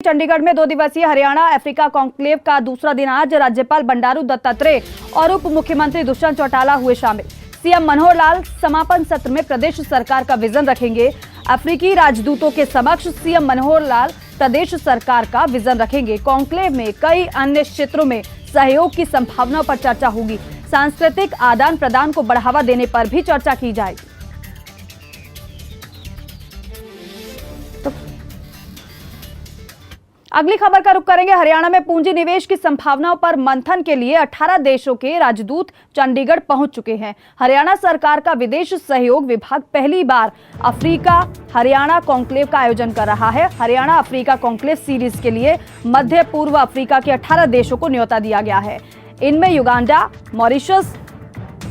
चंडीगढ़ में 2 दिवसीय Haryana Africa conclave का दूसरा दिन आज राज्यपाल बंडारू दत्तात्रेय और उप मुख्यमंत्री दुष्यंत चौटाला हुए शामिल। सीएम मनोहर लाल समापन सत्र में प्रदेश सरकार का विजन रखेंगे। अफ्रीकी राजदूतों के समक्ष सीएम मनोहर लाल प्रदेश सरकार का विजन रखेंगे। कॉन्क्लेव में कई अन्य क्षेत्रों में सहयोग की संभावनाओं पर चर्चा होगी। सांस्कृतिक आदान प्रदान को बढ़ावा देने पर भी चर्चा की जाएगी। अगली खबर का रुख करेंगे। हरियाणा में पूंजी निवेश की संभावनाओं पर मंथन के लिए 18 देशों के राजदूत चंडीगढ़ पहुंच चुके हैं। हरियाणा सरकार का विदेश सहयोग विभाग पहली बार अफ्रीका हरियाणा कॉन्क्लेव का आयोजन कर रहा है। हरियाणा अफ्रीका कॉन्क्लेव सीरीज के लिए मध्य पूर्व अफ्रीका के 18 देशों को न्योता दिया गया है। इनमें युगांडा, मॉरिशस,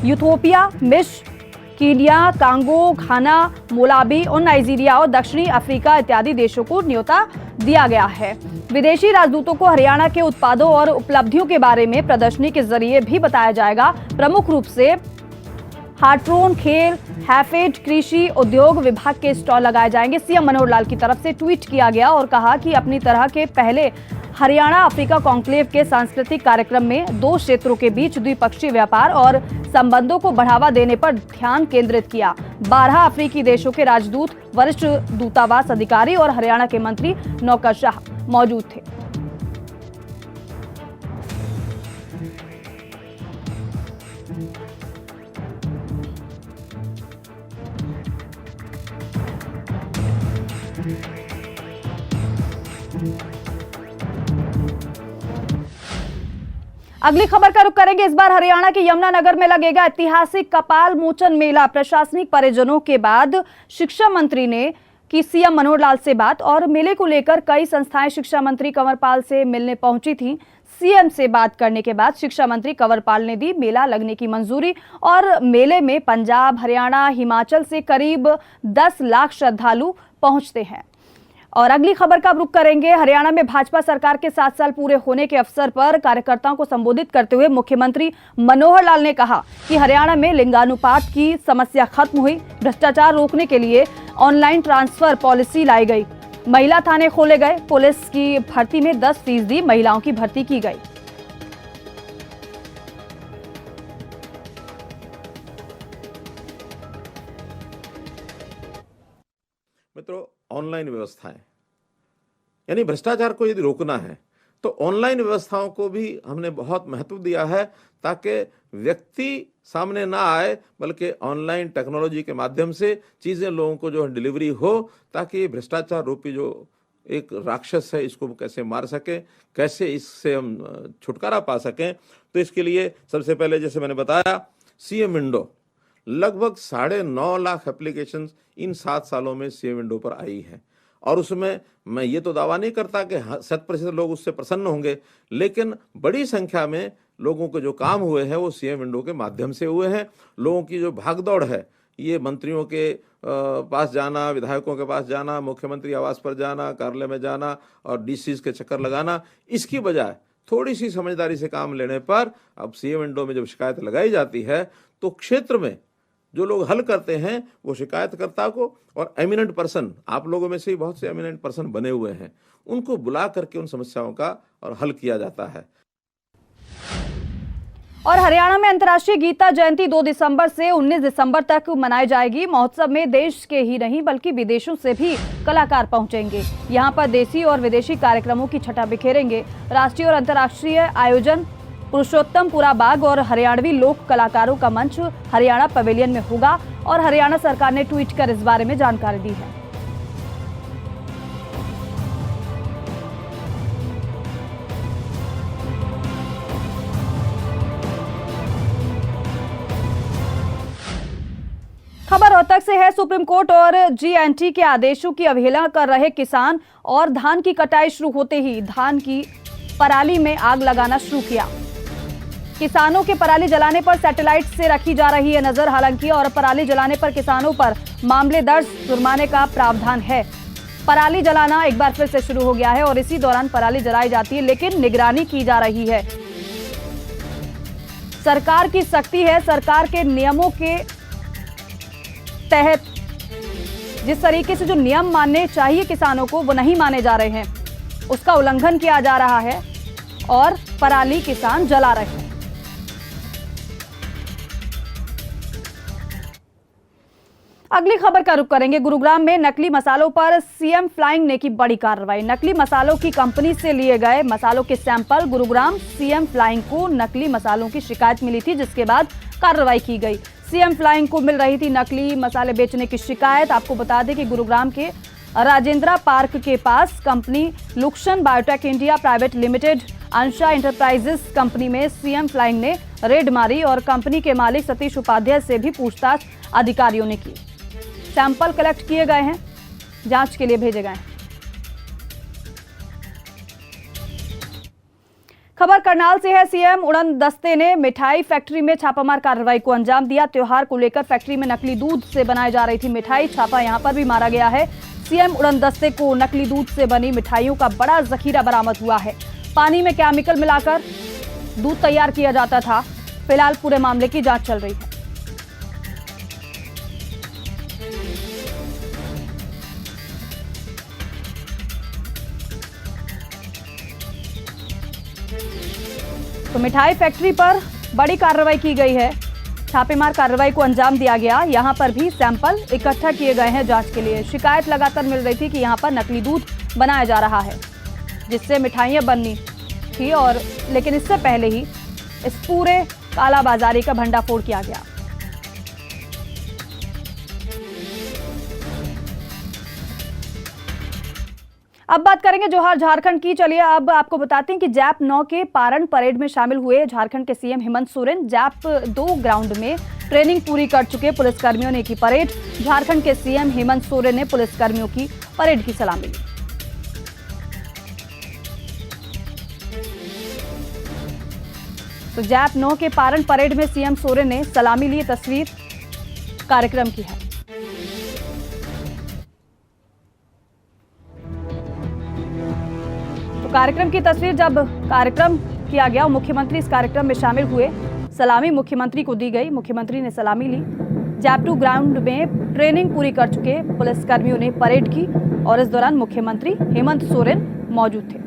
यूथोपिया, मिस्र, कीनिया, कांगो, घाना, मोलावी और नाइजीरिया और दक्षिणी अफ्रीका इत्यादि देशों को न्योता दिया गया है। विदेशी राजदूतों को हरियाणा के उत्पादों और उपलब्धियों के बारे में प्रदर्शनी के जरिए भी बताया जाएगा। प्रमुख रूप से हार्ट्रोन, खेल, हैफेड, कृषि, उद्योग विभाग के स्टॉल लगाए जाएंगे। सीएम मनोहर लाल की तरफ से ट्वीट किया गया और कहा कि अपनी तरह के पहले हरियाणा अफ्रीका कॉन्क्लेव के सांस्कृतिक कार्यक्रम में 2 क्षेत्रों के बीच द्विपक्षीय व्यापार और संबंधों को बढ़ावा देने पर ध्यान केंद्रित किया। 12 अफ्रीकी देशों के राजदूत, वरिष्ठ दूतावास अधिकारी और हरियाणा के मंत्री नौकरशाह मौजूद थे। अगली खबर का रुख करेंगे। इस बार हरियाणा के यमुनानगर में लगेगा ऐतिहासिक कपाल मोचन मेला। प्रशासनिक परिजनों के बाद शिक्षा मंत्री ने की सीएम मनोहर लाल से बात और मेले को लेकर कई संस्थाएं शिक्षा मंत्री कंवरपाल से मिलने पहुंची थीं। सीएम से बात करने के बाद शिक्षा मंत्री कंवरपाल ने दी मेला लगने की मंजूरी और मेले में पंजाब, हरियाणा, हिमाचल से करीब 10 लाख श्रद्धालु पहुंचते हैं। और अगली खबर का रुख करेंगे। हरियाणा में भाजपा सरकार के 7 साल पूरे होने के अवसर पर कार्यकर्ताओं को संबोधित करते हुए मुख्यमंत्री मनोहर लाल ने कहा कि हरियाणा में लिंगानुपात की समस्या खत्म हुई। भ्रष्टाचार रोकने के लिए ऑनलाइन ट्रांसफर पॉलिसी लाई गई। महिला थाने खोले गए। पुलिस की भर्ती में 10% महिलाओं की भर्ती की गई। मित्रों, ऑनलाइन व्यवस्थाएं यानी भ्रष्टाचार को यदि रोकना है तो ऑनलाइन व्यवस्थाओं को भी हमने बहुत महत्व दिया है ताकि व्यक्ति सामने ना आए, बल्कि ऑनलाइन टेक्नोलॉजी के माध्यम से चीजें लोगों को जो डिलीवरी हो, ताकि भ्रष्टाचार रूपी जो एक राक्षस है इसको कैसे मार सके, कैसे इससे हम छुटकारा पा सकें। तो इसके लिए सबसे पहले जैसे मैंने बताया सीएम विंडो, लगभग 9.5 लाख एप्लीकेशंस इन 7 सालों में सीएम विंडो पर आई है। और उसमें मैं ये तो दावा नहीं करता कि 100% लोग उससे प्रसन्न होंगे, लेकिन बड़ी संख्या में लोगों के जो काम हुए हैं वो सीएम विंडो के माध्यम से हुए हैं। लोगों की जो भागदौड़ है, ये मंत्रियों के पास जाना, विधायकों के पास जाना, मुख्यमंत्री आवास पर जाना, कार्यालय में जाना और डीसीज के चक्कर लगाना, इसकी बजाय थोड़ी सी समझदारी से काम लेने पर अब सीएम विंडो में जब शिकायत लगाई जाती है तो क्षेत्र में जो लोग हल करते हैं वो शिकायतकर्ता को और एमिनेंट पर्सन, आप लोगों में से ही बहुत से एमिनेंट पर्सन बने हुए हैं, उनको बुला करके उन समस्याओं का और हल किया जाता है। और हरियाणा में अंतर्राष्ट्रीय गीता जयंती 2 दिसंबर से 19 दिसंबर तक मनाई जाएगी। महोत्सव में देश के ही नहीं बल्कि विदेशों से भी कलाकार पहुंचेंगे। यहां पर देसी और विदेशी कार्यक्रमों की छटा बिखेरेंगे। राष्ट्रीय और अंतर्राष्ट्रीय आयोजन पुरुषोत्तमपुरा बाग और हरियाणवी लोक कलाकारों का मंच हरियाणा पवेलियन में होगा और हरियाणा सरकार ने ट्वीट कर इस बारे में जानकारी दी है। खबर रोहतक से है। सुप्रीम कोर्ट और जीएनटी के आदेशों की अवहेलना कर रहे किसान और धान की कटाई शुरू होते ही धान की पराली में आग लगाना शुरू किया। किसानों के पराली जलाने पर सैटेलाइट से रखी जा रही है नजर, हालांकि और पराली जलाने पर किसानों पर मामले दर्ज, जुर्माने का प्रावधान है। पराली जलाना एक बार फिर से शुरू हो गया है और इसी दौरान पराली जलाई जाती है, लेकिन निगरानी की जा रही है। सरकार की सख्ती है। सरकार के नियमों के तहत जिस तरीके से जो नियम मानने चाहिए किसानों को वो नहीं माने जा रहे हैं। उसका उल्लंघन किया जा रहा है और पराली किसान जला रहे हैं। अगली खबर का रुख करेंगे। गुरुग्राम में नकली मसालों पर सीएम फ्लाइंग ने की बड़ी कार्रवाई। नकली मसालों की कंपनी से लिए गए मसालों के सैंपल गुरुग्राम सीएम फ्लाइंग को नकली मसालों की शिकायत मिली थी, जिसके बाद कार्रवाई की गई। सीएम फ्लाइंग को मिल रही थी नकली मसाले बेचने की शिकायत। आपको बता दें कि गुरुग्राम के राजेंद्रा पार्क के पास कंपनी लुक्सन biotech India private limited Ansha enterprises company में सीएम फ्लाइंग ने रेड मारी और कंपनी के मालिक सतीश उपाध्याय से भी पूछताछ अधिकारियों ने की। सैंपल कलेक्ट किए गए हैं, जांच के लिए भेजे गए हैं। खबर करनाल से है। सीएम उड़न दस्ते ने मिठाई फैक्ट्री में छापामार कार्रवाई को अंजाम दिया। त्योहार को लेकर फैक्ट्री में नकली दूध से बनाई जा रही थी मिठाई, छापा यहां पर भी मारा गया है। सीएम उड़न दस्ते को नकली दूध से बनी मिठाइयों का बड़ा जखीरा बरामद हुआ है। पानी में केमिकल मिलाकर दूध तैयार किया जाता था। फिलहाल पूरे मामले की जांच चल रही है। तो मिठाई फैक्ट्री पर बड़ी कार्रवाई की गई है। छापेमार कार्रवाई को अंजाम दिया गया। यहां पर भी सैंपल इकट्ठा किए गए हैं जांच के लिए। शिकायत लगातार मिल रही थी कि यहां पर नकली दूध बनाया जा रहा है, जिससे मिठाइयां बननी थी, और लेकिन इससे पहले ही इस पूरे कालाबाजारी का भंडाफोड़ किया गया। अब बात करेंगे जोहार झारखंड की। चलिए अब आपको बताते हैं कि जैप 9 के पारण परेड में शामिल हुए झारखंड के CM Hemant Soren. JAP 2 ground में ट्रेनिंग पूरी कर चुके पुलिसकर्मियों ने की परेड। झारखंड के सीएम हेमंत सोरेन ने पुलिसकर्मियों की परेड की सलामी ली। तो जैप 9 के पारण परेड में सीएम सोरेन ने सलामी ली। तस्वीर कार्यक्रम की है। तो कार्यक्रम की तस्वीर जब कार्यक्रम किया गया, मुख्यमंत्री इस कार्यक्रम में शामिल हुए। सलामी मुख्यमंत्री को दी गई, मुख्यमंत्री ने सलामी ली। जैप 2 ग्राउंड में ट्रेनिंग पूरी कर चुके पुलिसकर्मियों ने परेड की और इस दौरान मुख्यमंत्री हेमंत सोरेन मौजूद थे।